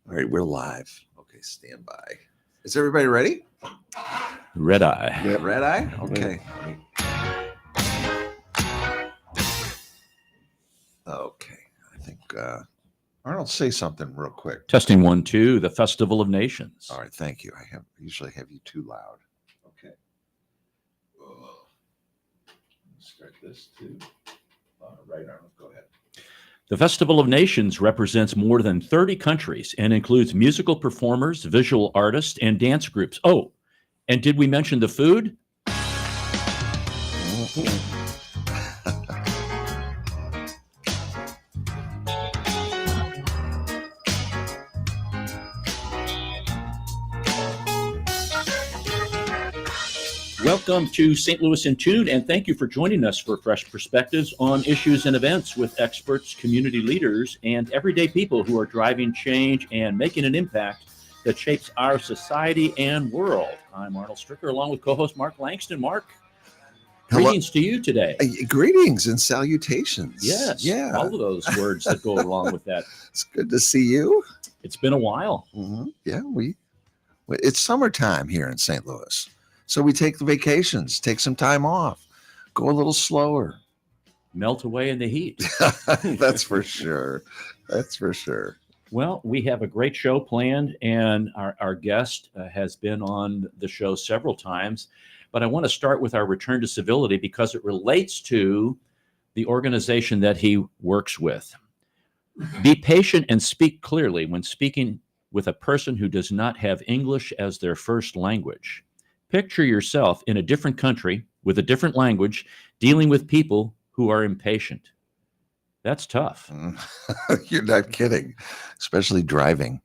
All right, we're live. Okay, stand by. Is everybody ready? Red eye. Yep. Red eye? Okay. Okay. I think Arnold, say something real quick. Testing 1, 2, the Festival of Nations. All right, thank you. I usually have you too loud. Okay. Start this too. Right, Arnold, go ahead. The Festival of Nations represents more than 30 countries and includes musical performers, visual artists, and dance groups. Oh, and did we mention the food? Welcome to St. Louis in Tune, and thank you for joining us for fresh perspectives on issues and events with experts, community leaders, and everyday people who are driving change and making an impact that shapes our society and world. I'm Arnold Stricker, along with co-host Mark Langston. Mark, Hello. greetings to you today. Greetings and salutations. Yes, Yeah. all of those words that go along with that. It's good to see you. It's been a while. Mm-hmm. Yeah, it's summertime here in St. Louis. So we take the vacations, take some time off, go a little slower. Melt away in the heat. That's for sure. That's for sure. Well, we have a great show planned, and our guest has been on the show several times. But I want to start with our return to civility because it relates to the organization that he works with. Be patient and speak clearly when speaking with a person who does not have English as their first language. Picture yourself in a different country with a different language, dealing with people who are impatient. That's tough. You're not kidding, especially driving.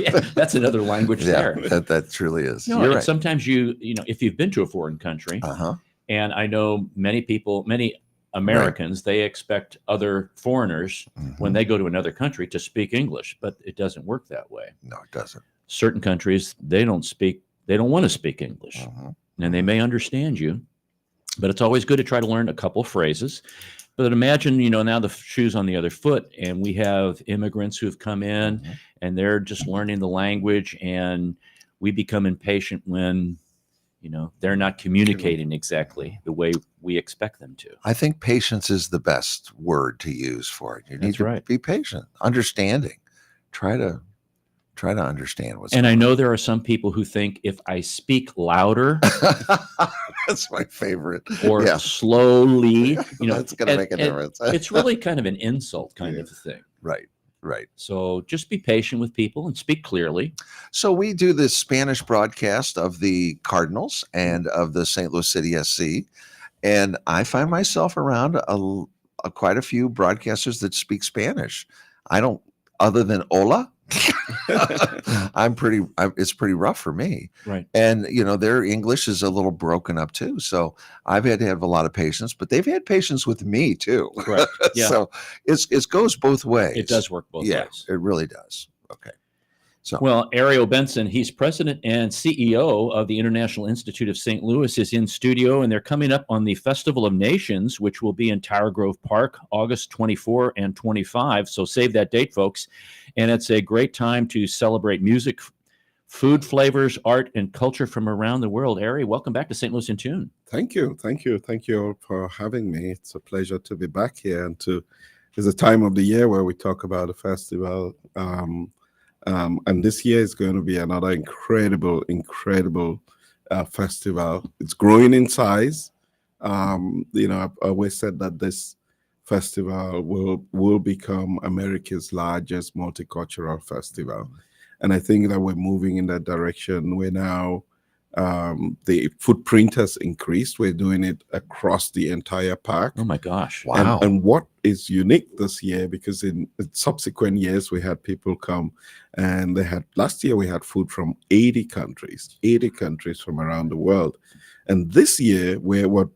Yeah, that's another language there. That truly is. No, You're and right. sometimes you know, if you've been to a foreign country, and I know many Americans, they expect other foreigners when they go to another country to speak English, but it doesn't work that way. No, it doesn't. Certain countries, they don't want to speak English, and they may understand you, but it's always good to try to learn a couple phrases. But imagine, now the shoe's on the other foot, and we have immigrants who've come in and they're just learning the language, and we become impatient when, they're not communicating exactly the way we expect them to. I think patience is the best word to use for it. You need to be patient, understanding, try to understand what's and I know there are some people who think if I speak louder, that's my favorite, or slowly, that's going to make a difference. It's really kind of an insult kind of thing. Right. So just be patient with people and speak clearly. So we do this Spanish broadcast of the Cardinals and of the St. Louis City SC, and I find myself around quite a few broadcasters that speak Spanish. I don't, other than hola. It's pretty rough for me. Right. And, their English is a little broken up too. So I've had to have a lot of patience, but they've had patience with me too. Correct. Yeah. So it goes both ways. It does work both ways. It really does. Okay. So, well, Ariel Benson, he's president and CEO of the International Institute of St. Louis, is in studio, and they're coming up on the Festival of Nations, which will be in Tower Grove Park, August 24 and 25. So save that date, folks. And it's a great time to celebrate music, food, flavors, art, and culture from around the world. Ariel, welcome back to St. Louis in Tune. Thank you all for having me. It's a pleasure to be back here, and it's a time of the year where we talk about the festival. And this year is going to be another incredible festival. It's growing in size. I've always said that this festival will become America's largest multicultural festival. And I think that we're moving in that direction. We're now, the footprint has increased. We're doing it across the entire park. Oh my gosh. Wow. And what is unique this year, because in subsequent years, we had people come, and last year we had food from 80 countries from around the world. And this year, what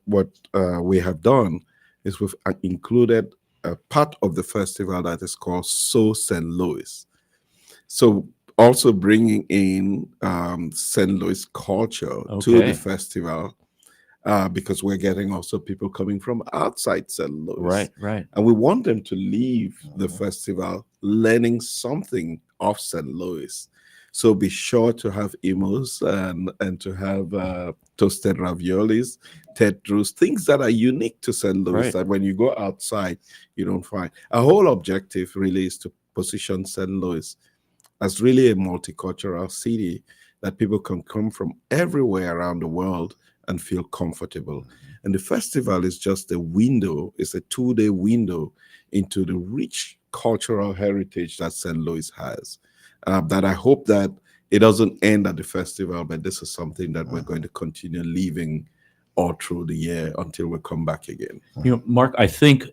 we have done is we've included a part of the festival that is called So St. Louis. So also bringing in St. Louis culture to the festival, because we're getting also people coming from outside St. Louis. Right. And we want them to leave the festival learning something of St. Louis. So be sure to have emos and to have toasted raviolis, tetrus, things that are unique to St. Louis Right. that when you go outside, you don't find. Our whole objective really is to position St. Louis as really a multicultural city that people can come from everywhere around the world and feel comfortable. And the festival is just a window, it's a 2-day window into the rich cultural heritage that St. Louis has. That I hope that it doesn't end at the festival, but this is something that we're going to continue living all through the year until we come back again. You know, Mark, I think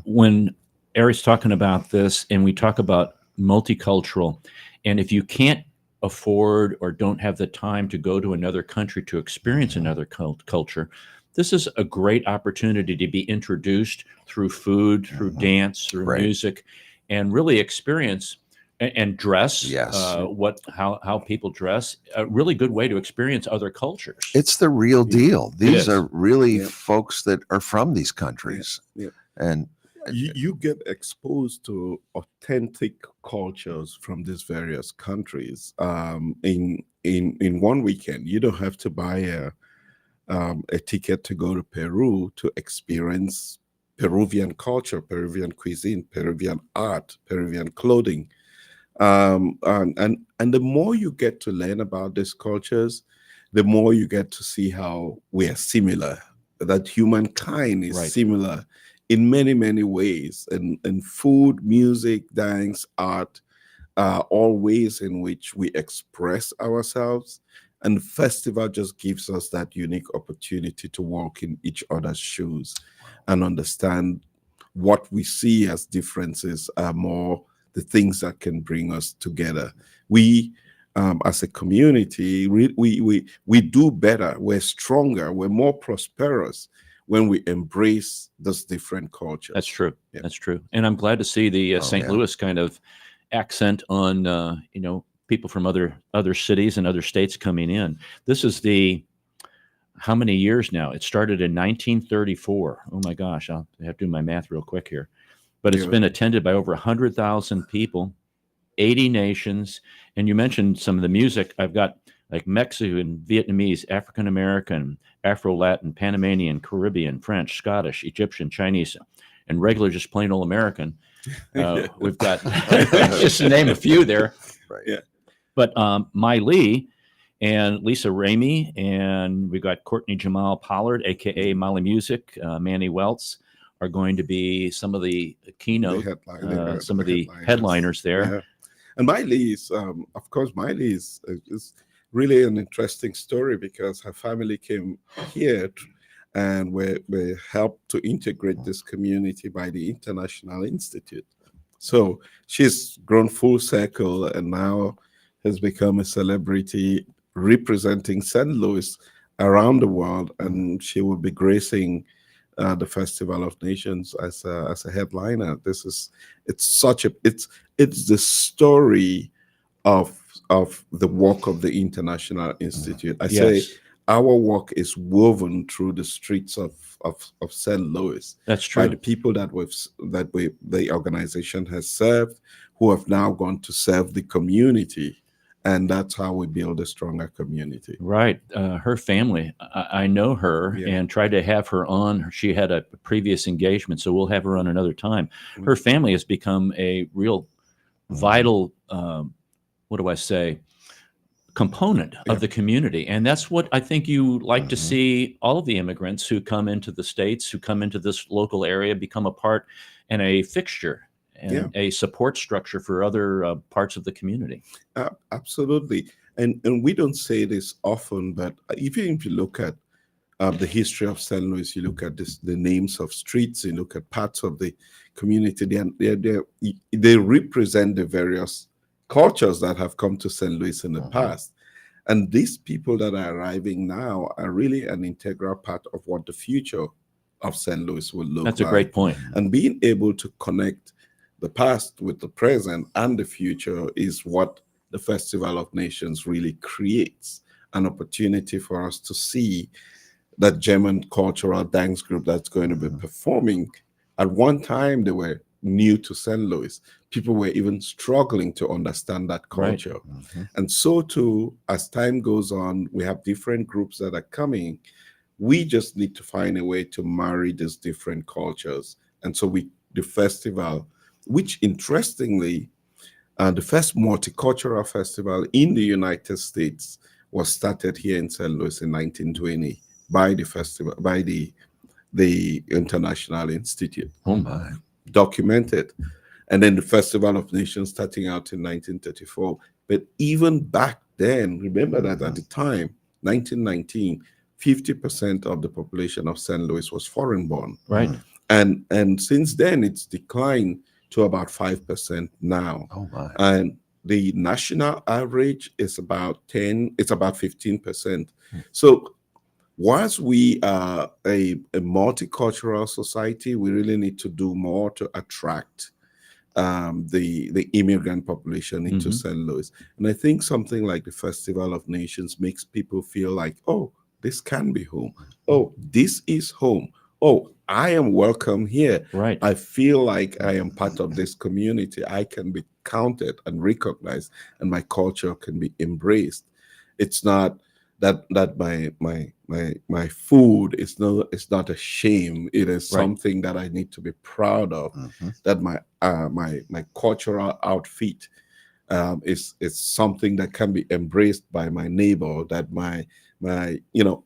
when Eric's talking about this and we talk about multicultural, and if you can't afford or don't have the time to go to another country to experience another culture, this is a great opportunity to be introduced through food, through dance, through Right. music, and really experience and dress. Yes. How people dress. A really good way to experience other cultures. It's the real deal. These is. are really Yeah. folks that are from these countries. Yeah. And You get exposed to authentic cultures from these various countries in one weekend. You don't have to buy a ticket to go to Peru to experience Peruvian culture, Peruvian cuisine, Peruvian art, Peruvian clothing. And the more you get to learn about these cultures, the more you get to see how we are similar, that humankind is Right. similar in many, many ways. And food, music, dance, art are all ways in which we express ourselves. And the festival just gives us that unique opportunity to walk in each other's shoes and understand what we see as differences are more the things that can bring us together. We, as a community, we do better. We're stronger. We're more prosperous when we embrace those different cultures. That's true. Yeah. That's true. And I'm glad to see the Oh, St. yeah. Louis kind of accent on people from other cities and other states coming in. This is how many years now? It started in 1934. Oh my gosh, I'll have to do my math real quick here. But it's Yeah. been attended by over 100,000 people, 80 nations. And you mentioned some of the music. I've got like Mexican, Vietnamese, African American, Afro-Latin, Panamanian, Caribbean, French, Scottish, Egyptian, Chinese, and regular just plain old American. We've got, just to name a few there. right. Yeah. But Mai Lee and Lisa Ramey, and we've got Courtney Jamal Pollard, aka Molly Music, Manny Welts, are going to be some of the keynote, some of the headliners there. Yeah. And Miley is, of course, Miley is really an interesting story because her family came here and we helped to integrate this community by the International Institute. So she's grown full circle and now has become a celebrity representing St. Louis around the world, and she will be gracing the Festival of Nations as a headliner. It's the story of the work of the International Institute. I say Yes, our work is woven through the streets of St. Louis that's by true. the people the organization has served, who have now gone to serve the community. And that's how we build a stronger community. Right. Her family, I know her Yeah. and tried to have her on. She had a previous engagement, so we'll have her on another time. Her family has become a real vital, what do I say, component Yeah. of the community. And that's what I think you like to Mhm. see all of the immigrants who come into the States, who come into this local area, become a part and a fixture and Yeah. a support structure for other parts of the community. Absolutely. And we don't say this often, but even if you look at the history of St. Louis, you look at the names of streets, you look at parts of the community, they represent the various cultures that have come to St. Louis in the past. And these people that are arriving now are really an integral part of what the future of St. Louis will look like. That's a great point. And being able to connect the past with the present and the future is what the Festival of Nations really creates, an opportunity for us to see that German cultural dance group that's going to be performing. At one time, they were new to St. Louis. People were even struggling to understand that Right. culture. Mhm. And so too, as time goes on, we have different groups that are coming. We just need to find a way to marry these different cultures. And so the festival, which interestingly, the first multicultural festival in the United States was started here in St. Louis in 1920 by the International Institute. Oh my. Documented. And then the Festival of Nations starting out in 1934. But even back then, remember that at the time, 1919, 50% of the population of St. Louis was foreign born. Right. And since then, it's declined to about 5% now. Oh my. And the national average is about 15%. So whilst we are a multicultural society, we really need to do more to attract the immigrant population into Mhm. St. Louis. And I think something like the Festival of Nations makes people feel like, oh, this can be home. Oh, this is home. Oh, I am welcome here. Right. I feel like I am part of this community. I can be counted and recognized, and my culture can be embraced. It's not that my food is not a shame. It is Right. something that I need to be proud of. Mhm. That my cultural outfit is something that can be embraced by my neighbor. That my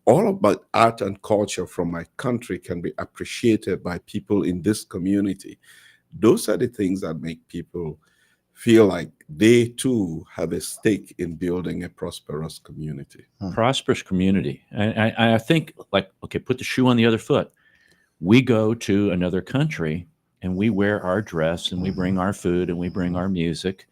all of my art and culture from my country can be appreciated by people in this community. Those are the things that make people feel like they too have a stake in building a prosperous community. Prosperous community. And I think, like, okay, put the shoe on the other foot. We go to another country and we wear our dress and we bring our food and we bring our music.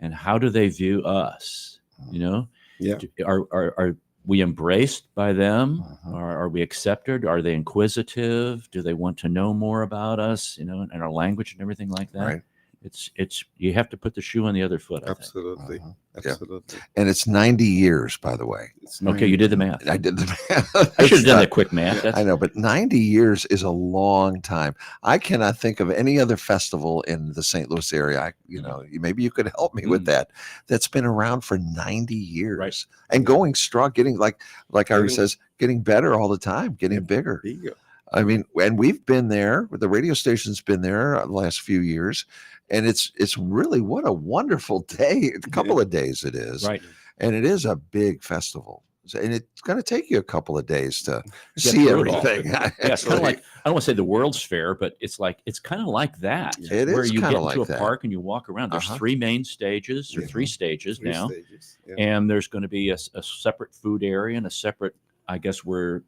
And how do they view us? You know, Yeah. Are we embraced by them? Mhm. Are we accepted? Are they inquisitive? Do they want to know more about us? You know, and our language and everything like that. Right. It's you have to put the shoe on the other foot. I think. Absolutely. Mhm. Yeah. Absolutely. And it's 90 years, by the way. It's Okay, you did the math. I did the I should have done that. that quick math. I know, but 90 years is a long time. I cannot think of any other festival in the St. Louis area. Maybe you could help me with that. That's been around for 90 years Right. and going strong, getting like Ari Getting- says, getting better all the time, getting bigger. There you go. I mean, and we've been there. The radio station's been there the last few years, and it's really what a wonderful day. A couple of days it is, Right. and it is a big festival. And it's going to take you a couple of days to Get see through it all. everything. Yeah, it's kind of like, I don't want to say the World's Fair, but it's kind of like that. It where is you kinda get into like a that. park and you walk around. There's Uh-huh. 3 main stages or Yeah. 3 stages 3 now, stages. Yeah. and there's going to be a separate food area and a separate, I guess, where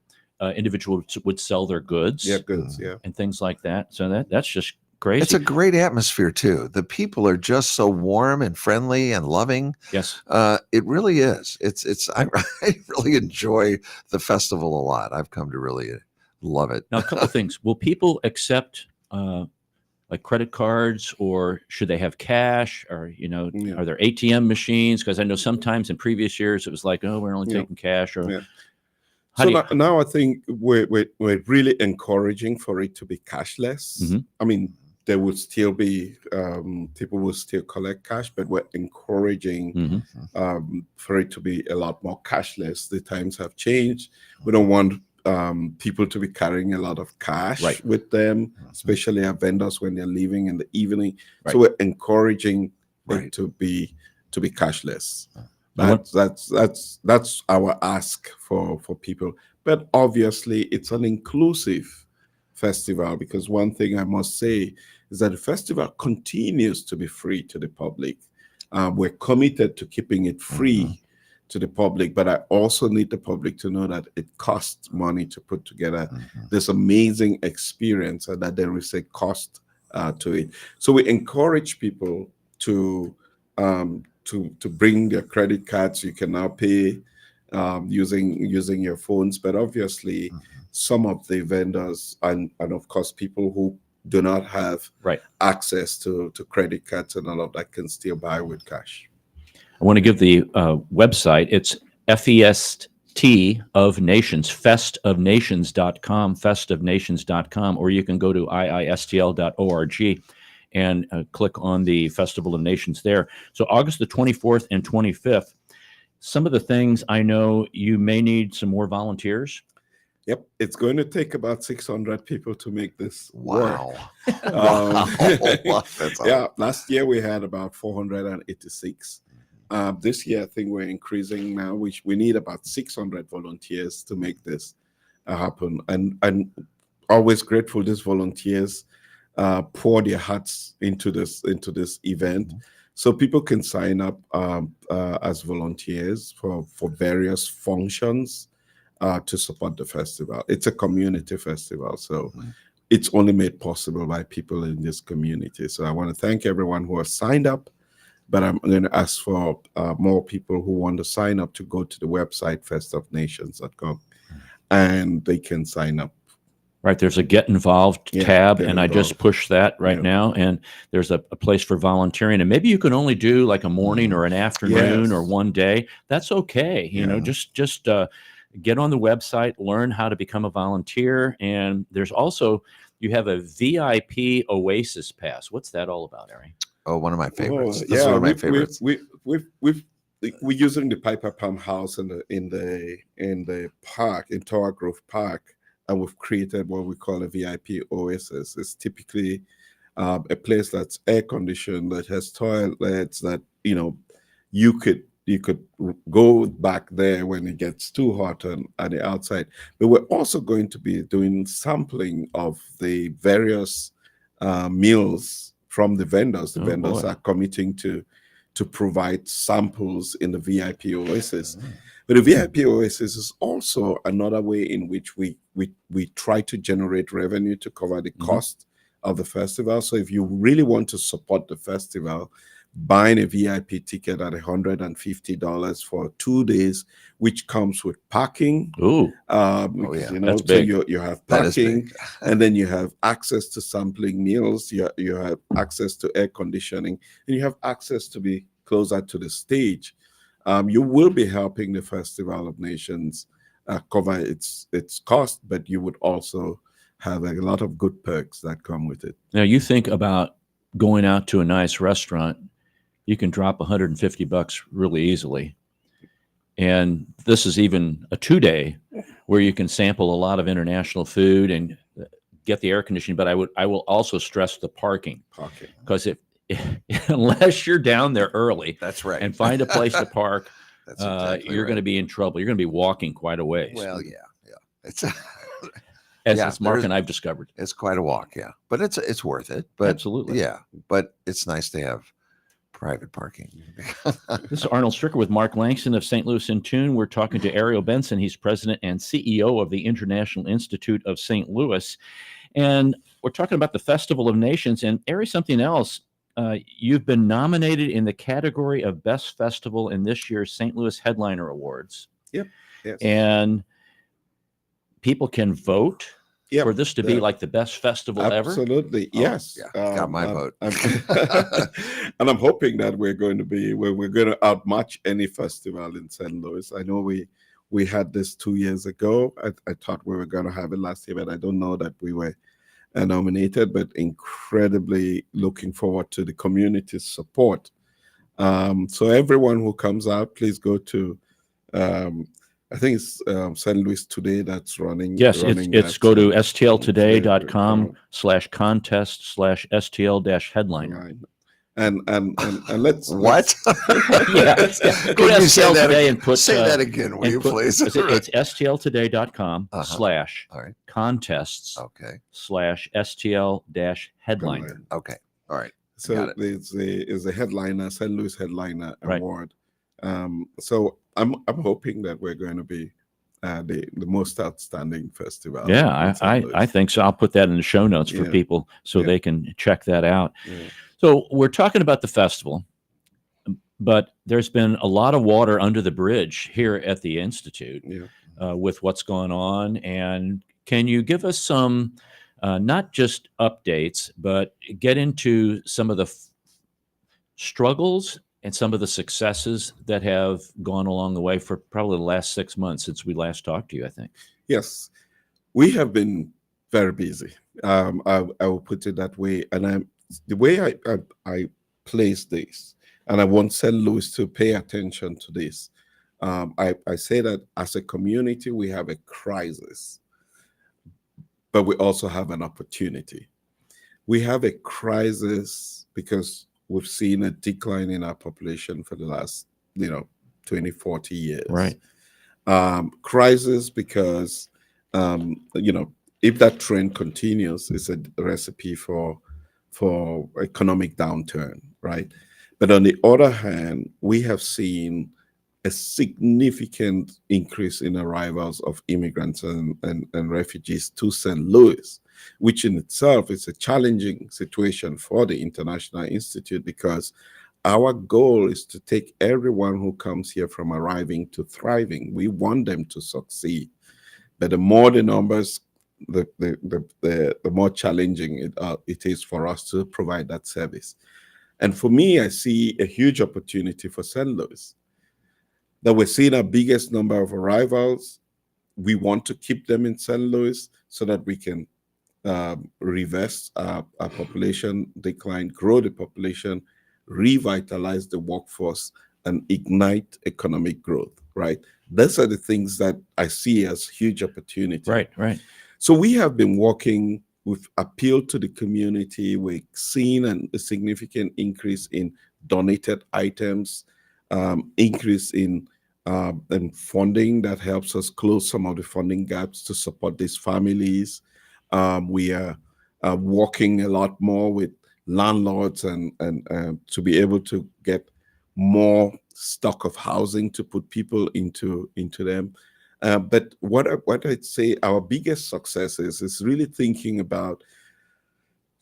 individuals would sell their goods Yeah, goods. Yeah. and things like that. So that's just crazy. It's a great atmosphere too. The people are just so warm and friendly and loving. Yes. It really is. I really enjoy the festival a lot. I've come to really love it. Now, a couple of things. Will people accept like credit cards, or should they have cash, or Yeah. are there ATM machines? Because I know sometimes in previous years it was like, oh, we're only Yeah. taking cash. Or Yeah. how So do you? now I think we're really encouraging for it to be cashless. Mhm. I mean, there would still be people will still collect cash, but we're encouraging Mhm. for it to be a lot more cashless. The times have changed. We don't want people to be carrying a lot of cash Right. with them, especially our vendors when they're leaving in the evening. Right. So we're encouraging Right. it to be cashless. I want- That's our ask for people. But obviously, it's an inclusive festival, because one thing I must say is that the festival continues to be free to the public. We're committed to keeping it free to the public, but I also need the public to know that it costs money to put together this amazing experience, and that there is a cost to it. So we encourage people to bring their credit cards. You can now pay using your phones, but obviously some of the vendors and of course people who do not have Right. access to credit cards and all of that can still buy with cash. I want to give the website. It's FEST of Nations, festofnations.com, festofnations.com, or you can go to iistl.org. and click on the Festival of Nations there. So August the 24th and 25th. Some of the things I know you may need some more volunteers. Yep, it's going to take about 600 people to make this work. Wow. Um, Wow. That's yeah, last year we had about 486. This year, I think we're increasing now. We need about 600 volunteers to make this happen. And always grateful these volunteers pour their hearts into this event. So people can sign up as volunteers for various functions to support the festival. It's a community festival, so it's only made possible by people in this community. So I want to thank everyone who has signed up, but I'm going to ask for more people who want to sign up to go to the website, festofnations.com, and they can sign up. Right, there's a Get Involved Yeah, tab, Get and I just Involved. pushed that right Yeah. now, and there's a place for volunteering. And maybe you can only do like a morning or an afternoon Yes. or one day. That's okay. You know, Yeah. just get on the website, learn how to become a volunteer. And there's also, you have a VIP Oasis Pass. What's that all about, Ari? Oh, one of my favorites. Oh, This is one of my favorites. We're using the Piper Palm House in the park, in Tower Grove Park, and we've created what we call a VIP Oasis. It's typically a place that's air conditioned, that has toilets, that you could go back there when it gets too hot at the outside. But we're also going to be doing sampling of the various meals from the vendors. The Oh, vendors boy. are committing to provide samples in the VIP Oasis. But the VIP Oasis is also another way in which we try to generate revenue to cover the cost of the festival. So if you really want to support the festival, buying a VIP ticket at $150 for 2 days, which comes with parking. Ooh, Because, yeah. That's so big. you have That is parking, big. and then you have access to sampling meals. You have access to air conditioning, and you have access to be closer to the stage. You will be helping the Festival of Nations cover its cost, but you would also have a lot of good perks that come with it. now you think about going out to a nice restaurant, you can drop $150 really easily. And this is even a 2-day where you can sample a lot of international food and get the air conditioning. But I will also stress the parking, Parking. because if unless you're down there early That's right. and find a place to park, That's exactly you're going to right. be in trouble. You're going to be walking quite a ways. Well, yeah. It's as yeah, Mark there's- and I've discovered. it's quite a walk, yeah. But it's worth it. But Absolutely. yeah. But it's nice to have private parking. This is Arnold Stricker with Mark Langston of St. Louis in Tune. We're talking to Ariel Benson. He's president and CEO of the International Institute of St. Louis. And we're talking about the Festival of Nations. And Ari, something else. You've been nominated in the category of Best Festival in this year's St. Louis Headliner Awards. Yes. And people can vote Yep. for this to be Yeah. like the best festival ever. Absolutely, Oh, yes. yeah, got my vote. And I'm hoping that we're going to outmatch any festival in St. Louis. I know we had this 2 years ago. I thought we were going to have it last year, but I don't know that we were nominated. But incredibly looking forward to the community's support. So everyone who comes out, please go to. I think it's St. Louis Today that's running. Yes, it's go to stltoday.com/contest/STL-headliner. Right. And let's What? Yeah. Go to Could you say STL that Today again? and put Say that again, will and you put- please? it's stltoday.com Uh-huh. slash All right. contests Okay. slash STL-headliner. Okay. All right. So Got it's the headliner, St. Louis Headliner Right. Award. So I'm hoping that we're going to be the most outstanding festival. Yeah, in St. I Louis. think so. I'll put that in the show notes for Yeah. people so Yeah. they can check that out. Yeah. So we're talking about the festival, but there's been a lot of water under the bridge here at the Institute Yeah. with what's going on. And can you give us some, not just updates, but get into some of the struggles and some of the successes that have gone along the way for probably the last 6 months since we last talked to you, I think. Yes, we have been very busy. I will put it that way. And the way I place this, and I want St. Louis to pay attention to this. I say that as a community, we have a crisis, but we also have an opportunity. We have a crisis because we've seen a decline in our population for the last, 20, 40 years. Right. Crisis because, if that trend continues, it's a recipe for economic downturn, right? But on the other hand, we have seen a significant increase in arrivals of immigrants and refugees to St. Louis, which in itself is a challenging situation for the International Institute, because our goal is to take everyone who comes here from arriving to thriving. We want them to succeed. But the more the numbers, the more challenging it is for us to provide that service. And for me, I see a huge opportunity for St. Louis, that we're seeing our biggest number of arrivals. We want to keep them in St. Louis so that we can reverse our population decline, grow the population, revitalize the workforce, and ignite economic growth, right? Those are the things that I see as huge opportunity. Right. So we have been working with appeal to the community. We've seen a significant increase in donated items, increase in funding that helps us close some of the funding gaps to support these families. We are working a lot more with landlords and to be able to get more stock of housing to put people into them. But what I'd say our biggest success is really thinking about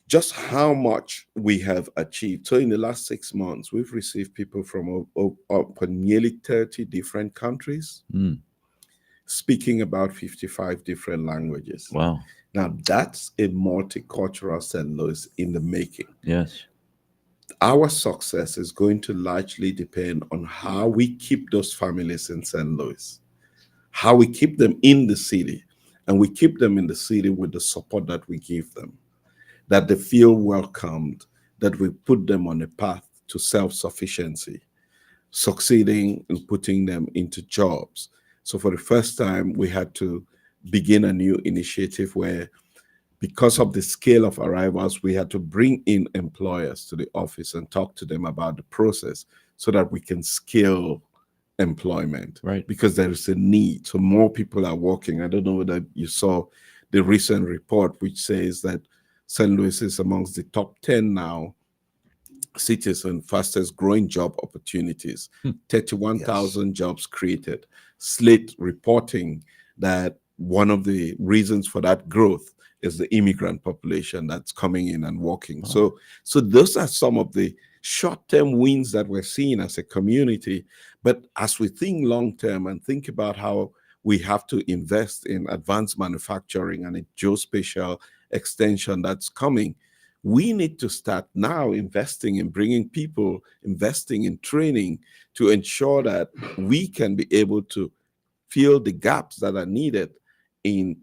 just how much we have achieved. So in the last 6 months, we've received people from nearly 30 different countries, speaking about 55 different languages. Wow. Now, that's a multicultural St. Louis in the making. Yes. Our success is going to largely depend on how we keep those families in St. Louis, how we keep them in the city, and we keep them in the city with the support that we give them, that they feel welcomed, that we put them on a path to self-sufficiency, succeeding in putting them into jobs. So for the first time, we had to begin a new initiative where, because of the scale of arrivals, we had to bring in employers to the office and talk to them about the process so that we can scale employment. Right. Because there is a need. So more people are working. I don't know whether you saw the recent report, which says that St. Louis is amongst the top 10 now cities and fastest growing job opportunities. 31,000 jobs created. Slate reporting that one of the reasons for that growth is the immigrant population that's coming in and working. So those are some of the short-term wins that we're seeing as a community. But as we think long-term and think about how we have to invest in advanced manufacturing and a geospatial extension that's coming, we need to start now investing in bringing people, investing in training to ensure that we can be able to fill the gaps that are needed in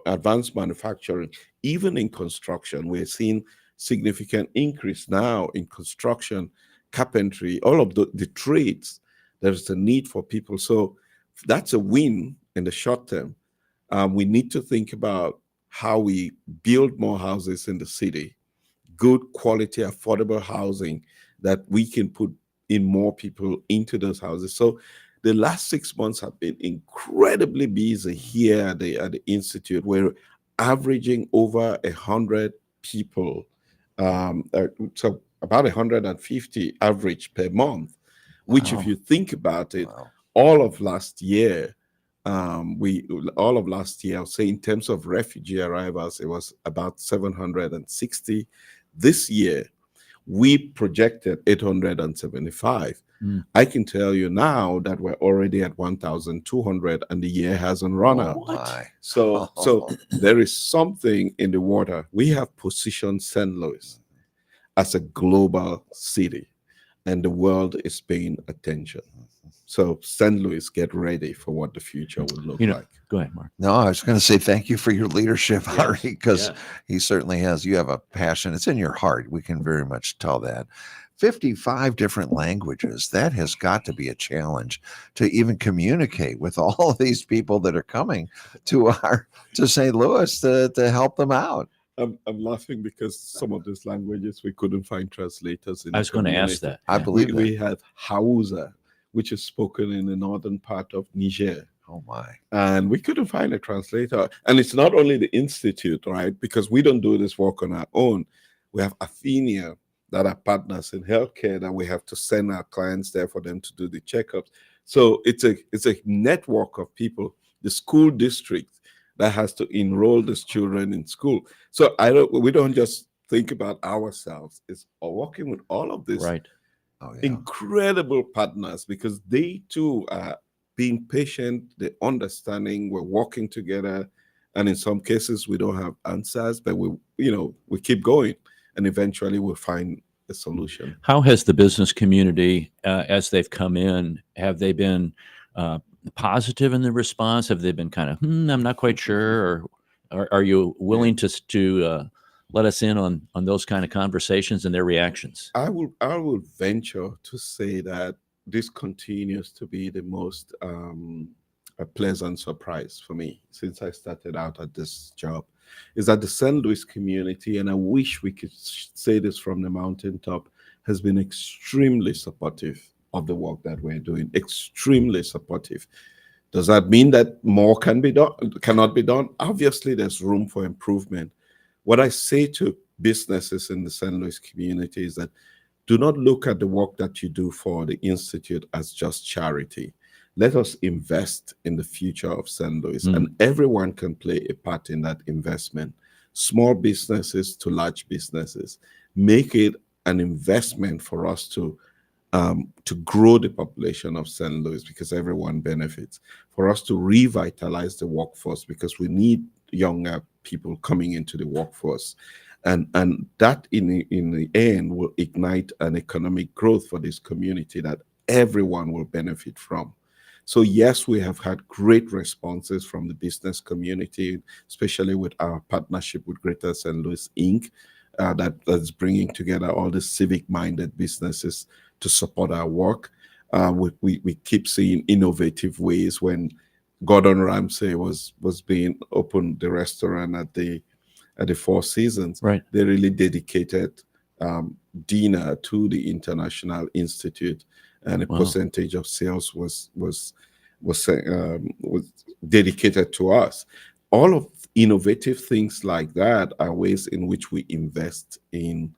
advanced manufacturing. Even in construction, we're seeing significant increase now in construction, carpentry, all of the trades. There's a need for people. So that's a win in the short term. We need to think about how we build more houses in the city, good quality, affordable housing that we can put in more people into those houses. So the last 6 months have been incredibly busy here at the Institute. We're averaging over 100 people, so about 150 average per month, which if you think about it, all of last year, I'll say in terms of refugee arrivals, it was about 760. This year, we projected 875. I can tell you now that we're already at 1,200 and the year hasn't run out. So there is something in the water. We have positioned St. Louis as a global city. and the world is paying attention. So St. Louis, get ready for what the future will look like. Go ahead, Mark. No, I was going to say thank you for your leadership, Yes, Ari, because yes. he certainly has. You have a passion. It's in your heart. We can very much tell that. 55 different languages. That has got to be a challenge to even communicate with all of these people that are coming to St. Louis to help them out. I'm laughing because some of these languages we couldn't find translators in. I was going to ask that. I Yeah. believe that. We have Hausa, which is spoken in the northern part of Niger. Oh my. And we couldn't find a translator. And it's not only the institute, right? Because we don't do this work on our own. We have Athenia that are partners in healthcare that we have to send our clients there for them to do the checkups. So it's a network of people, the school district that has to enroll these children in school. So we don't just think about ourselves. It's working with all of these Right. Oh yeah. incredible partners, because they too are being patient, they're understanding, we're working together, and in some cases we don't have answers, but we keep going, and eventually we'll find a solution. How has the business community, as they've come in, have they been positive in the response? Have they been kind of, I'm not quite sure, or are you willing to let us in on those kind of conversations and their reactions? I will venture to say that this continues to be the most a pleasant surprise for me since I started out at this job, is that the St. Louis community, and I wish we could say this from the mountaintop, has been extremely supportive of the work that we're doing. Extremely supportive. Does that mean that more cannot be done? Obviously, there's room for improvement. What I say to businesses in the St. Louis community is that do not look at the work that you do for the Institute as just charity. Let us invest in the future of St. Louis, and everyone can play a part in that investment. Small businesses to large businesses. Make it an investment for us to grow the population of St. Louis, because everyone benefits. For us to revitalize the workforce, because we need younger people coming into the workforce. And that in the end will ignite an economic growth for this community that everyone will benefit from. So yes, we have had great responses from the business community, especially with our partnership with Greater St. Louis Inc. That's bringing together all the civic-minded businesses to support our work. We keep seeing innovative ways. When Gordon Ramsay was being opened, the restaurant at the Four Seasons, Right. They really dedicated dinner to the International Institute, and a percentage of sales was dedicated to us. All of innovative things like that are ways in which we invest in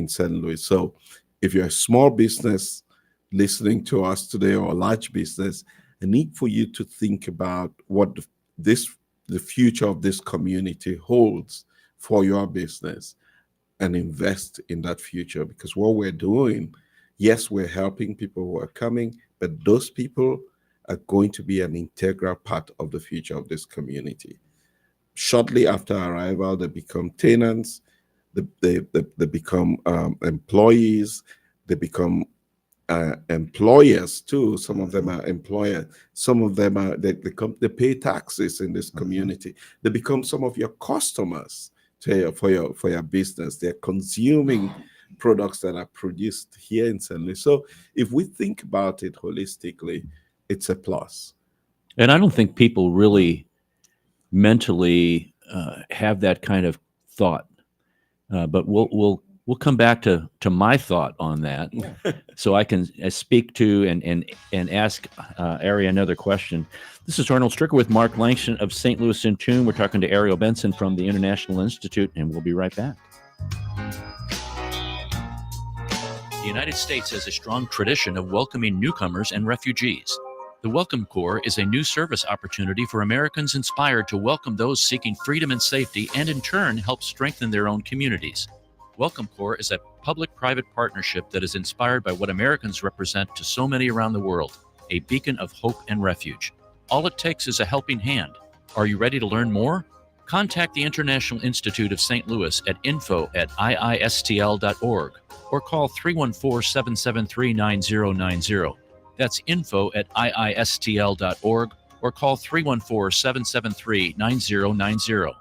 St. Louis. So if you're a small business listening to us today, or a large business, I need for you to think about what the future of this community holds for your business, and invest in that future. Because what we're doing, yes, we're helping people who are coming, but those people are going to be an integral part of the future of this community. Shortly after arrival, they become tenants, they become employees, they become employers too. Some of them are employers. Some of them they pay taxes in this community. They become some of your customers for your business. They're consuming products that are produced here in St. Louis. So if we think about it holistically, it's a plus. And I don't think people really mentally have that kind of thought. But we'll come back to my thought on that, so I can speak to and ask Ari another question. This is Arnold Stricker with Mark Langston of St. Louis in Tune. We're talking to Ariel Benson from the International Institute, and we'll be right back. The United States has a strong tradition of welcoming newcomers and refugees. The Welcome Corps is a new service opportunity for Americans inspired to welcome those seeking freedom and safety, and in turn help strengthen their own communities. Welcome Corps is a public-private partnership that is inspired by what Americans represent to so many around the world, a beacon of hope and refuge. All it takes is a helping hand. Are you ready to learn more? Contact the International Institute of St. Louis at info@iistl.org or call 314-773-9090. That's info@iistl.org or call 314-773-9090.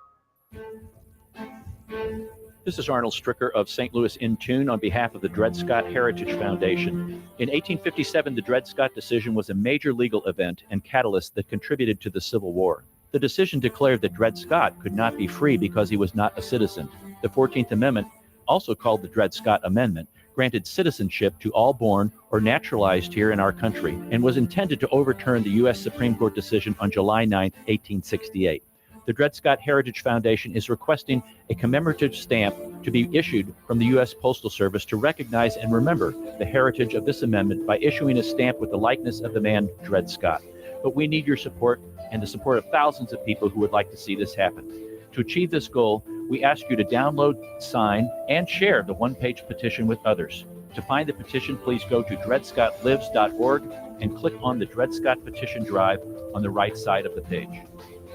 This is Arnold Stricker of St. Louis In Tune on behalf of the Dred Scott Heritage Foundation. In 1857, the Dred Scott decision was a major legal event and catalyst that contributed to the Civil War. The decision declared that Dred Scott could not be free because he was not a citizen. The 14th Amendment, also called the Dred Scott Amendment, granted citizenship to all born or naturalized here in our country and was intended to overturn the U.S. Supreme Court decision on July 9, 1868. The Dred Scott Heritage Foundation is requesting a commemorative stamp to be issued from the U.S. Postal Service to recognize and remember the heritage of this amendment by issuing a stamp with the likeness of the man Dred Scott. But we need your support and the support of thousands of people who would like to see this happen. To achieve this goal, we ask you to download, sign, and share the one-page petition with others. To find the petition, please go to dredscottlives.org and click on the Dred Scott Petition Drive on the right side of the page.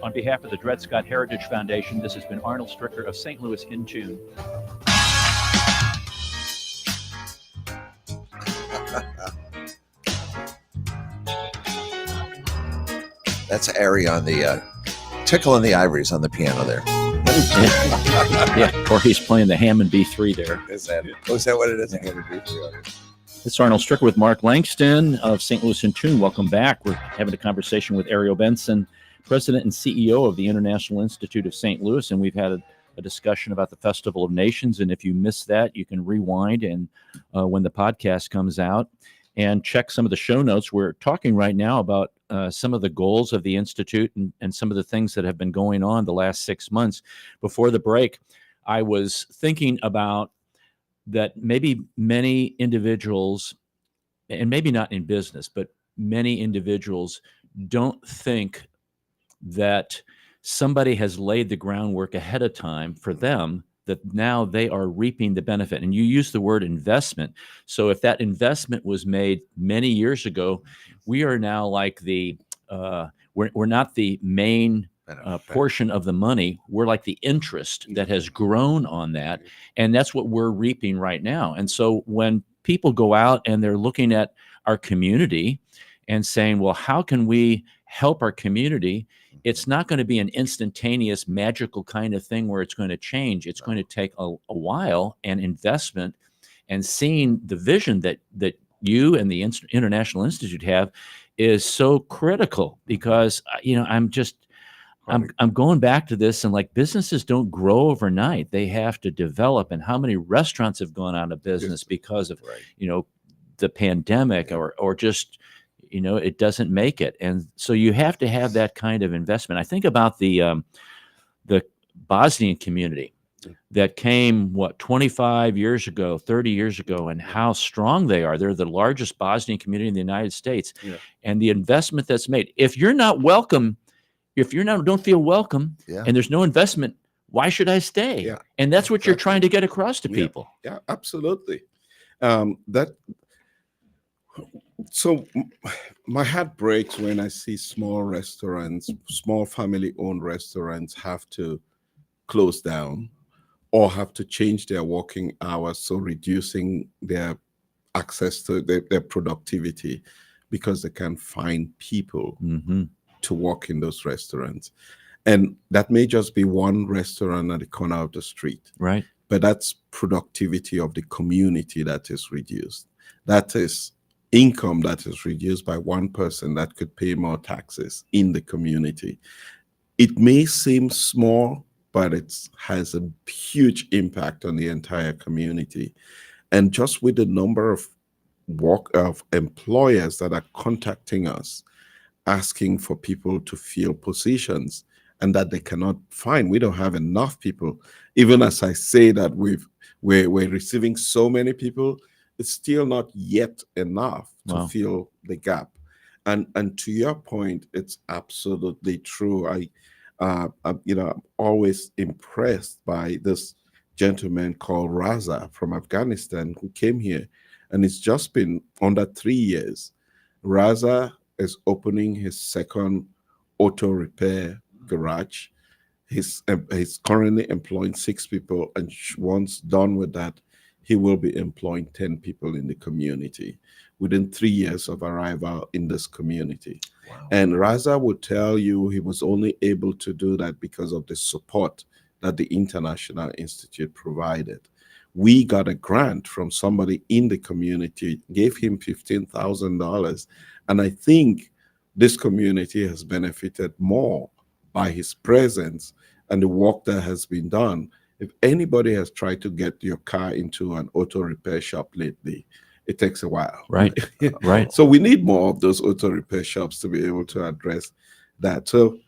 On behalf of the Dred Scott Heritage Foundation, this has been Arnold Stricker of St. Louis In Tune. That's Ari on the tickling the ivories on the piano there. Yeah, or he's playing the Hammond B3 there. Is that what it is? It's Arnold Stricker with Mark Langston of St. Louis In Tune. Welcome back. We're having a conversation with Ariel Benson, President and CEO of the International Institute of St. Louis, and we've had a discussion about the Festival of Nations. And if you missed that, you can rewind and when the podcast comes out and check some of the show notes. We're talking right now about some of the goals of the Institute and some of the things that have been going on the last 6 months. Before the break, I was thinking about that maybe many individuals, and maybe not in business, but many individuals don't think that somebody has laid the groundwork ahead of time for them, that now they are reaping the benefit. And you use the word investment. So if that investment was made many years ago, we are now like we're not the main portion of the money. We're like the interest that has grown on that. And that's what we're reaping right now. And so when people go out and they're looking at our community and saying, well, how can we help our community? It's not going to be an instantaneous, magical kind of thing where it's going to change. It's going to take a while and investment, and seeing the vision that you and the International Institute have is so critical, because I'm going back to this, and like, businesses don't grow overnight. They have to develop. And how many restaurants have gone out of business because of the pandemic or just it doesn't make it. And so you have to have that kind of investment. I think about the Bosnian community that came, 25 years ago, 30 years ago, and how strong they are. They're the largest Bosnian community in the United States. Yeah. And the investment that's made. If you're not welcome, don't feel welcome, and there's no investment, why should I stay? Yeah. And that's what you're trying to get across to people. Yeah, absolutely. So my heart breaks when I see small restaurants, small family-owned restaurants have to close down or have to change their working hours, so reducing their access to their productivity because they can't find people to work in those restaurants. And that may just be one restaurant at the corner of the street. Right. But that's productivity of the community that is reduced. That is income that is reduced by one person that could pay more taxes in the community. It may seem small, but it has a huge impact on the entire community. And just with the number of employers that are contacting us, asking for people to fill positions and that they cannot find, we don't have enough people. Even as I say that we're receiving so many people, it's still not yet enough to fill the gap. And to your point, it's absolutely true. I'm always impressed by this gentleman called Raza from Afghanistan who came here, and it's just been under 3 years. Raza is opening his second auto repair garage, He's currently employing 6 people, and once done with that, he will be employing 10 people in the community within 3 years of arrival in this community. Wow. And Raza would tell you he was only able to do that because of the support that the International Institute provided. We got a grant from somebody in the community, gave him $15,000. And I think this community has benefited more by his presence and the work that has been done. If anybody has tried to get your car into an auto repair shop lately, it takes a while. Right. Right. So we need more of those auto repair shops to be able to address that. So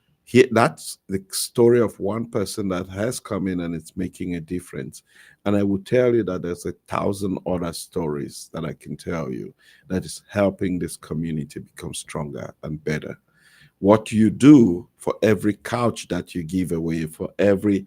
that's the story of one person that has come in and it's making a difference. And I will tell you that there's 1,000 other stories that I can tell you that is helping this community become stronger and better. What you do for every couch that you give away, for every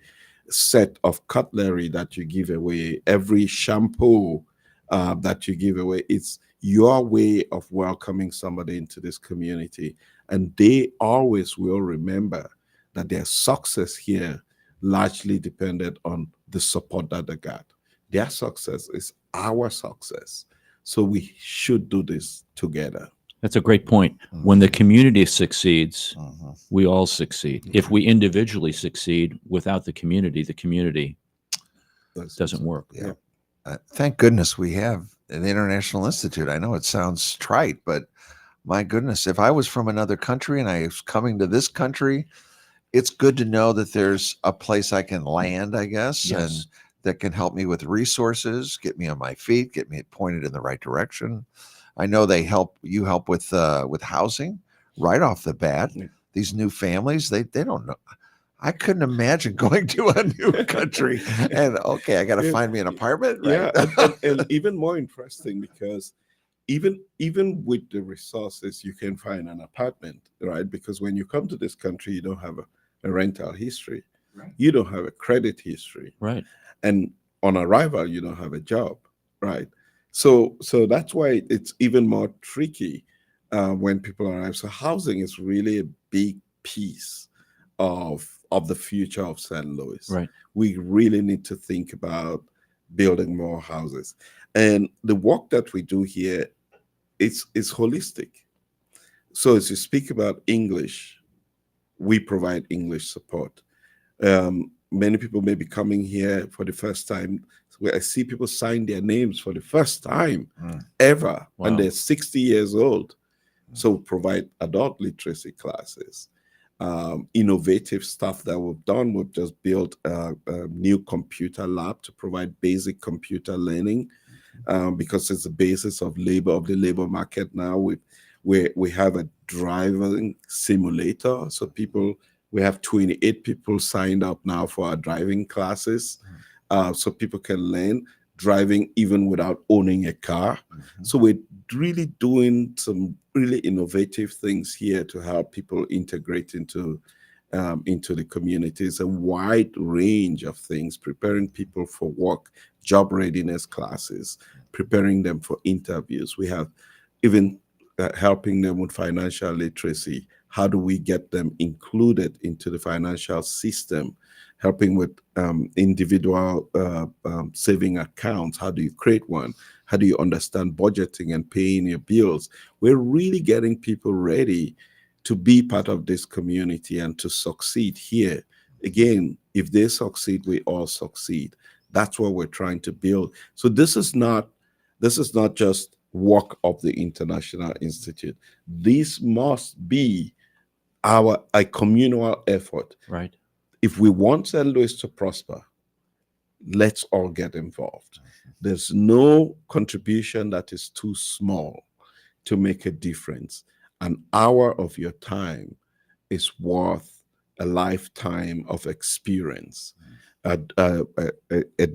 set of cutlery that you give away, every shampoo that you give away, it's your way of welcoming somebody into this community. And they always will remember that their success here largely depended on the support that they got. Their success is our success. So we should do this together. That's a great point. When the community succeeds, Mhm. we all succeed. If we individually succeed without the community doesn't work. Yeah. Thank goodness we have an International Institute. I know it sounds trite, but my goodness, if I was from another country and I was coming to this country, it's good to know that there's a place I can land, I guess, Yes. and that can help me with resources, get me on my feet, get me pointed in the right direction. I know you help with housing right off the bat. Yeah. These new families, they don't know. I couldn't imagine going to a new country and okay, I got to Yeah. find me an apartment. Yeah, Right? and even more interesting because even with the resources, you can find an apartment, right? Because when you come to this country, you don't have a rental history, Right. you don't have a credit history, Right. and on arrival, you don't have a job, right? So that's why it's even more tricky when people arrive. So housing is really a big piece of the future of St. Louis. Right. We really need to think about building more houses. And the work that we do here is holistic. So as you speak about English, we provide English support. Many people may be coming here for the first time. Where I see people sign their names for the first time ever, Wow. and they're 60 years old. So we provide adult literacy classes. Innovative stuff that we've done. We've just built a new computer lab to provide basic computer learning because it's the basis of the labor market now. We have a driving simulator, so we have 28 people signed up now for our driving classes, so people can learn driving even without owning a car. So we're really doing some really innovative things here to help people integrate into the communities, a wide range of things, preparing people for work, job readiness classes, preparing them for interviews. We have even helping them with financial literacy. How do we get them included into the financial system? Helping with individual saving accounts. How do you create one? How do you understand budgeting and paying your bills? We're really getting people ready to be part of this community and to succeed here. Again, if they succeed, we all succeed. That's what we're trying to build. So this is not just work of the International Institute. This must be a communal effort. Right. If we want St. Louis to prosper, let's all get involved. There's no contribution that is too small to make a difference. An hour of your time is worth a lifetime of experience. A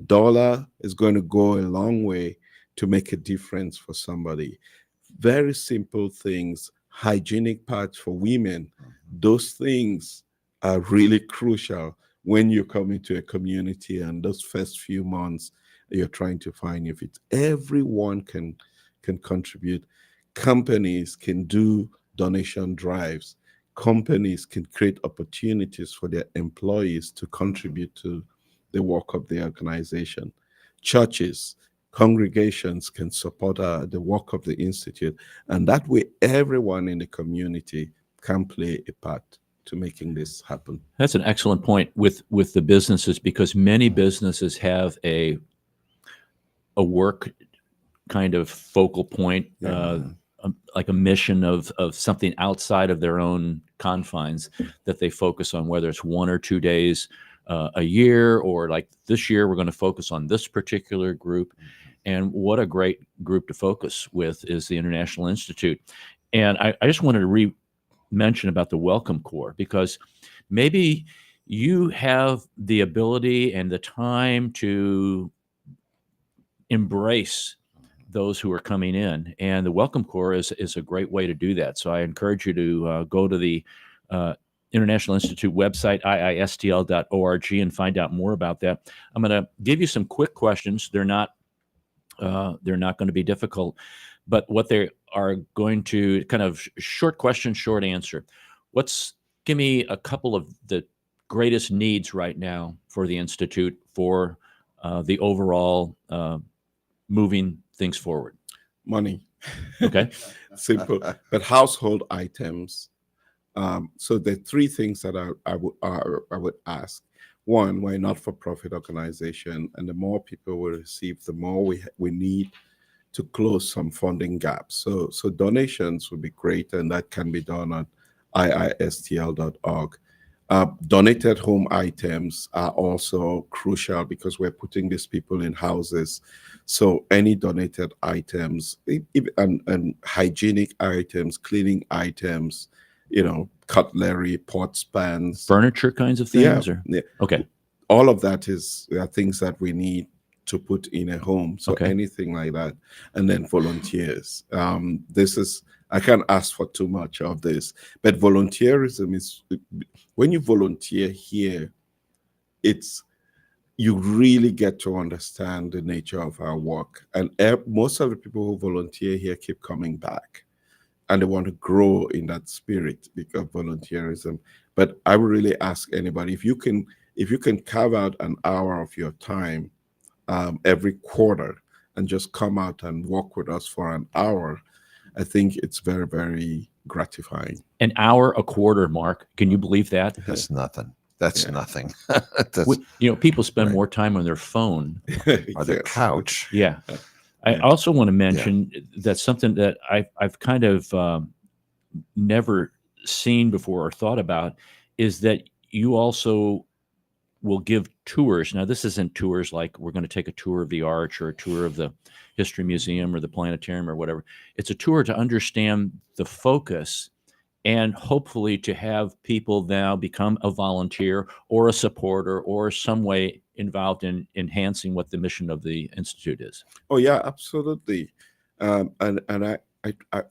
dollar is going to go a long way to make a difference for somebody. Very simple things, hygienic pads for women, those things are really crucial when you come into a community and those first few months you're trying to find your feet. Everyone can contribute. Companies can do donation drives. companies can create opportunities for their employees to contribute to the work of the organization. Churches, congregations can support the work of the institute, and that way everyone in the community can play a part to making this happen. That's an excellent point with the businesses, because many businesses have a work kind of focal point, like a mission of something outside of their own confines that they focus on, whether it's 1 or 2 days a year, or like this year we're going to focus on this particular group. And what a great group to focus with is the International Institute. And I just wanted to mention about the Welcome Corps, because maybe you have the ability and the time to embrace those who are coming in, and the Welcome Corps is a great way to do that. So I encourage you to go to the International Institute website, iistl.org, and find out more about that. I'm going to give you some quick questions. They're not going to be difficult, but what they are going to kind of short question, short answer. Give me a couple of the greatest needs right now for the Institute for the overall moving things forward. Money. Okay. Simple. But household items. So the three things that I would ask. One, we're a not-for-profit organization, and the more people we receive, the more we need to close some funding gaps. So donations would be great, and that can be done at iistl.org. Donated home items are also crucial because we're putting these people in houses. So any donated items and hygienic items, cleaning items, cutlery, pots, pans, furniture kinds of things? Yeah. Okay. All of that are things that we need to put in a home. So Okay. anything like that. And then volunteers. I can't ask for too much of this, but volunteerism is, when you volunteer here, you really get to understand the nature of our work. And most of the people who volunteer here keep coming back, and they want to grow in that spirit because of volunteerism. But I would really ask anybody, if you can carve out an hour of your time every quarter and just come out and work with us for an hour, I think it's very, very gratifying. An hour a quarter, Mark. Can you believe that? That's nothing. That's nothing. People spend Right. more time on their phone Or their Yes. couch. Yeah. I also want to mention that something that I've kind of never seen before or thought about is that you also will give tours. Now, this isn't tours like we're going to take a tour of the Arch or a tour of the History Museum or the Planetarium or whatever. It's a tour to understand the focus and hopefully to have people now become a volunteer or a supporter or some way involved in enhancing what the mission of the Institute is. Oh yeah, absolutely. And I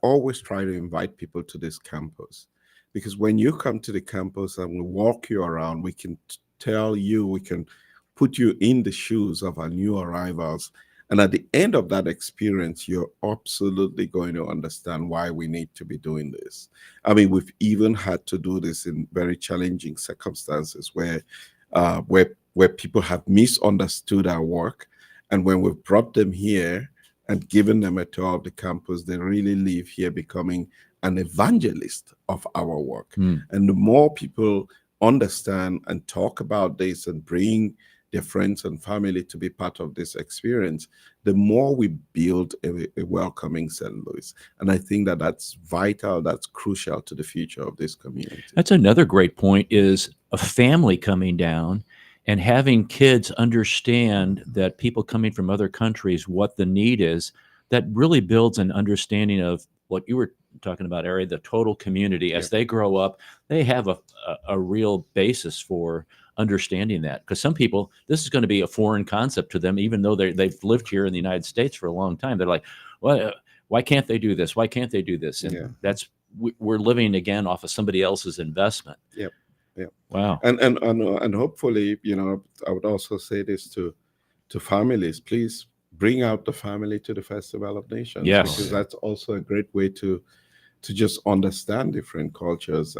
always try to invite people to this campus, because when you come to the campus and we walk you around, we can we can put you in the shoes of our new arrivals. And at the end of that experience, you're absolutely going to understand why we need to be doing this. I mean, we've even had to do this in very challenging circumstances where people have misunderstood our work. And when we've brought them here and given them a tour of the campus, they really leave here becoming an evangelist of our work. And the more people understand and talk about this and bring their friends and family to be part of this experience, the more we build a welcoming St. Louis. And I think that that's vital, that's crucial to the future of this community. That's another great point, is a family coming down and having kids understand that people coming from other countries, what the need is. That really builds an understanding of what you were talking about, Ari, the total community. As they grow up, they have a real basis for understanding that. Because some people, this is going to be a foreign concept to them, even though they've lived here in the United States for a long time. They're like, well, why can't they do this? Why can't they do this? And we're living again off of somebody else's investment. Yep. Wow. And hopefully, I would also say this to families: please bring out the family to the Festival of Nations. Yes. Because that's also a great way to to just understand different cultures.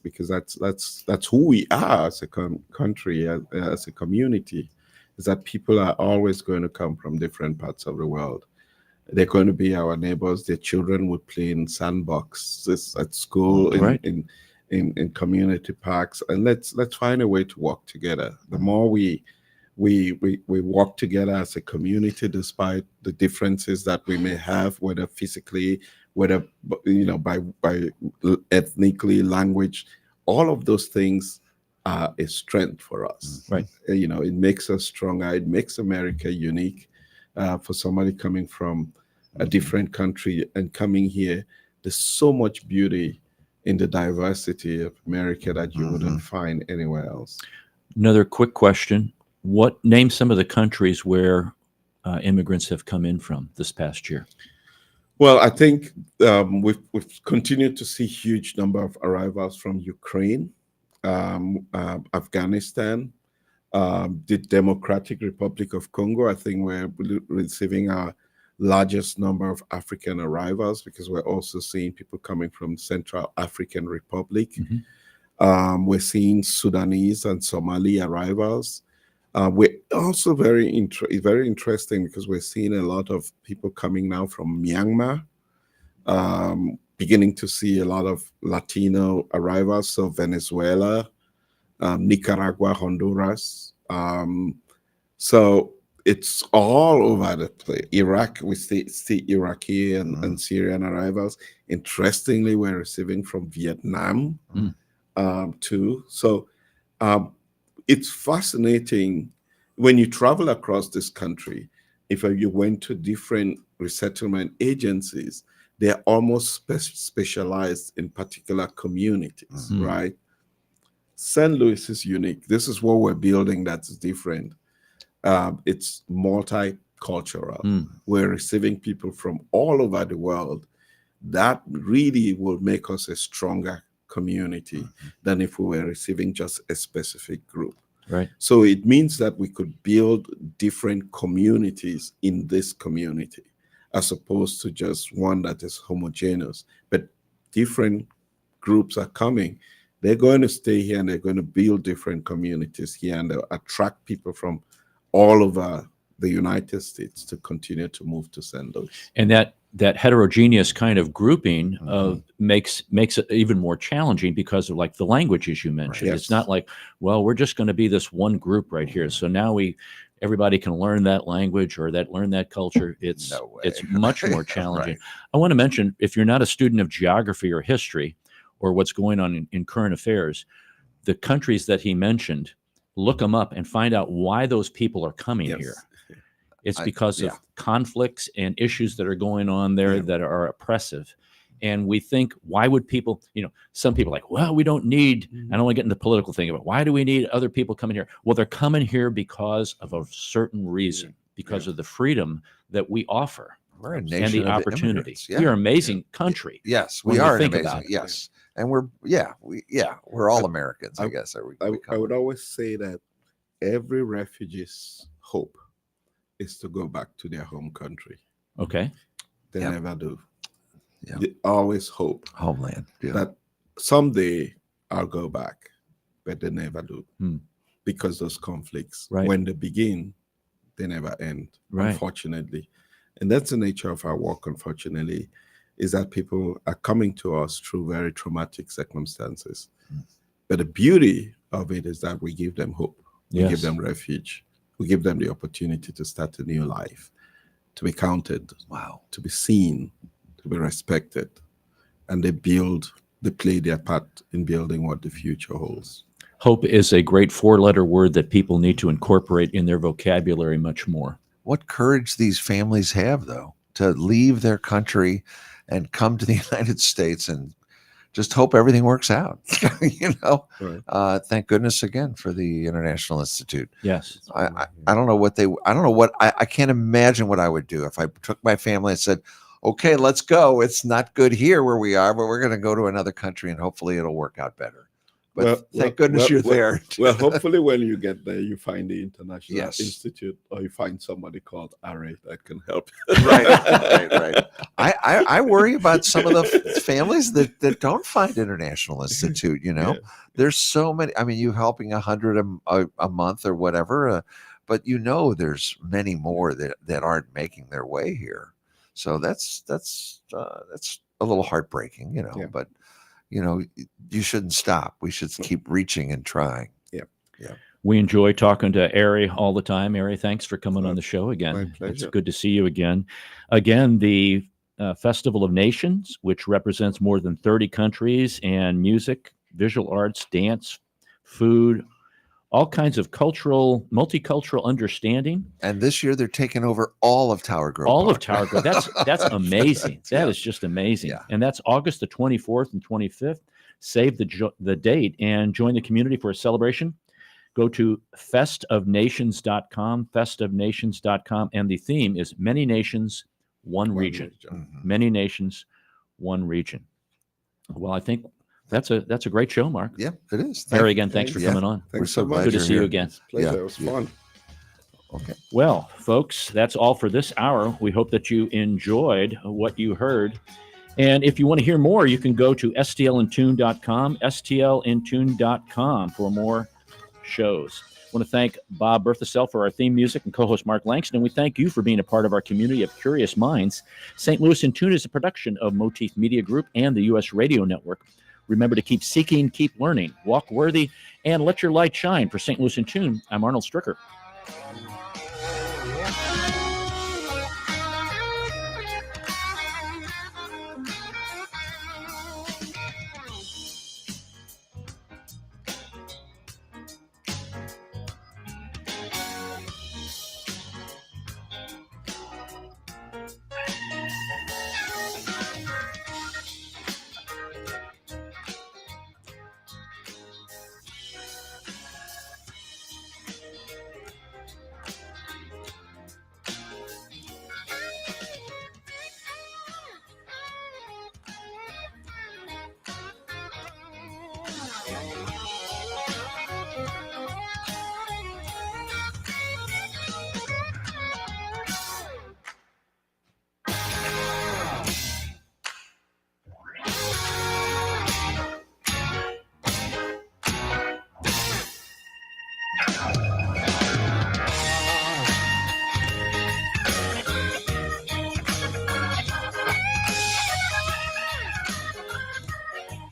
Because that's who we are as a country, as a community, is that people are always going to come from different parts of the world. They're going to be our neighbors. Their children would play in sandboxes at school, Right. in community parks, and let's find a way to work together. The more we work together as a community, despite the differences that we may have, whether physically, whether by ethnically, language, all of those things are a strength for us. Right. It makes us stronger. It makes America unique. For somebody coming from a different country and coming here, there's so much beauty in the diversity of America that you wouldn't find anywhere else. Another quick question. Name some of the countries where immigrants have come in from this past year? Well, I think we've continued to see huge number of arrivals from Ukraine, Afghanistan, the Democratic Republic of Congo. I think we're receiving our largest number of African arrivals, because we're also seeing people coming from Central African Republic. We're seeing Sudanese and Somali arrivals. We're also very interesting, because we're seeing a lot of people coming now from Myanmar, beginning to see a lot of Latino arrivals, so Venezuela, Nicaragua, Honduras. So it's all over the place. Iraq, we see Iraqi and Syrian arrivals. Interestingly, we're receiving from Vietnam too. So it's fascinating when you travel across this country. If you went to different resettlement agencies, they're almost specialized in particular communities, right? St. Louis is unique. This is what we're building that's different. It's multicultural. We're receiving people from all over the world. That really will make us a stronger community than if we were receiving just a specific group. Right. So it means that we could build different communities in this community, as opposed to just one that is homogeneous. But different groups are coming. They're going to stay here and they're going to build different communities here, and they'll attract people from all over the United States to continue to move to St. Louis. And that heterogeneous kind of grouping makes it even more challenging because of like the languages you mentioned. Right. It's Yes. not like, well, we're just going to be this one group right here. So now everybody can learn that language or learn that culture. It's No way. it's much more challenging. Right. I want to mention, if you're not a student of geography or history or what's going on in current affairs, the countries that he mentioned, look them up and find out why those people are coming Yes. here. It's because of yeah. conflicts and issues that are going on there Yeah. that are oppressive. And we think, why would people, some people are like, well, we don't need, I don't want to get into the political thing about why do we need other people coming here? Well, they're coming here because of a certain reason, because of the freedom that we offer We're a and nation the of opportunity. immigrants. We are an amazing country. Yes, when we we are an think amazing. about it. Yes, and we're all Americans, I guess. I would always say that every refugee's hope is to go back to their home country. Okay. They Yep. never do. Yeah. They always hope Homeland. Yeah. that someday I'll go back, but they never do. Hmm. Because those conflicts, Right. when they begin, they never end, Right. unfortunately. And that's the nature of our work, unfortunately, is that people are coming to us through very traumatic circumstances. But the beauty of it is that we give them hope. We Yes. give them refuge. We give them the opportunity to start a new life, to be counted, Wow. to be seen, to be respected. And they play their part in building what the future holds. Hope is a great 4-letter word that people need to incorporate in their vocabulary much more. What courage these families have, though, to leave their country and come to the United States and just hope everything works out. Right. Thank goodness again for the International Institute. Yes. I don't know what I can't imagine what I would do if I took my family and said, okay, let's go. It's not good here where we are, but we're going to go to another country and hopefully it'll work out better. But thank goodness you're there. Well, hopefully when you get there, you find the International Yes. Institute, or you find somebody called Ari that can help. Right. I worry about some of the families that don't find International Institute. Yeah. There's so many. I mean, you helping 100 a month or whatever, but there's many more that aren't making their way here. So that's a little heartbreaking, Yeah. But you shouldn't stop. We should keep reaching and trying. We enjoy talking to Ari all the time. Ari, thanks for coming on the show again. My It's pleasure. good to see you again. Again, the Festival of Nations, which represents more than 30 countries, and music, visual arts, dance, food, all kinds of multicultural understanding. And this year they're taking over all of Tower Grove. All of Park. Tower Grove. That's amazing. That Yeah. is just amazing. Yeah. And that's August the 24th and 25th. Save the date and join the community for a celebration. Go to festofnations.com, festofnations.com, and the theme is Many Nations, One Region. Mhm. Many Nations, One Region. Well, I think that's a great show, Mark. Yeah, it is. Harry, again, thanks for Yeah. coming on. We're Thanks so so glad much. Good to you're see you here. again. Pleasure. Yeah. It was fun. Okay. Well, folks, that's all for this hour. We hope that you enjoyed what you heard. And if you want to hear more, you can go to stlintune.com, stlintune.com for more shows. I want to thank Bob Berthasell for our theme music and co-host Mark Langston. And we thank you for being a part of our community of curious minds. St. Louis in Tune is a production of Motif Media Group and the U.S. Radio Network. Remember to keep seeking, keep learning, walk worthy, and let your light shine. For St. Louis in Tune, I'm Arnold Stricker.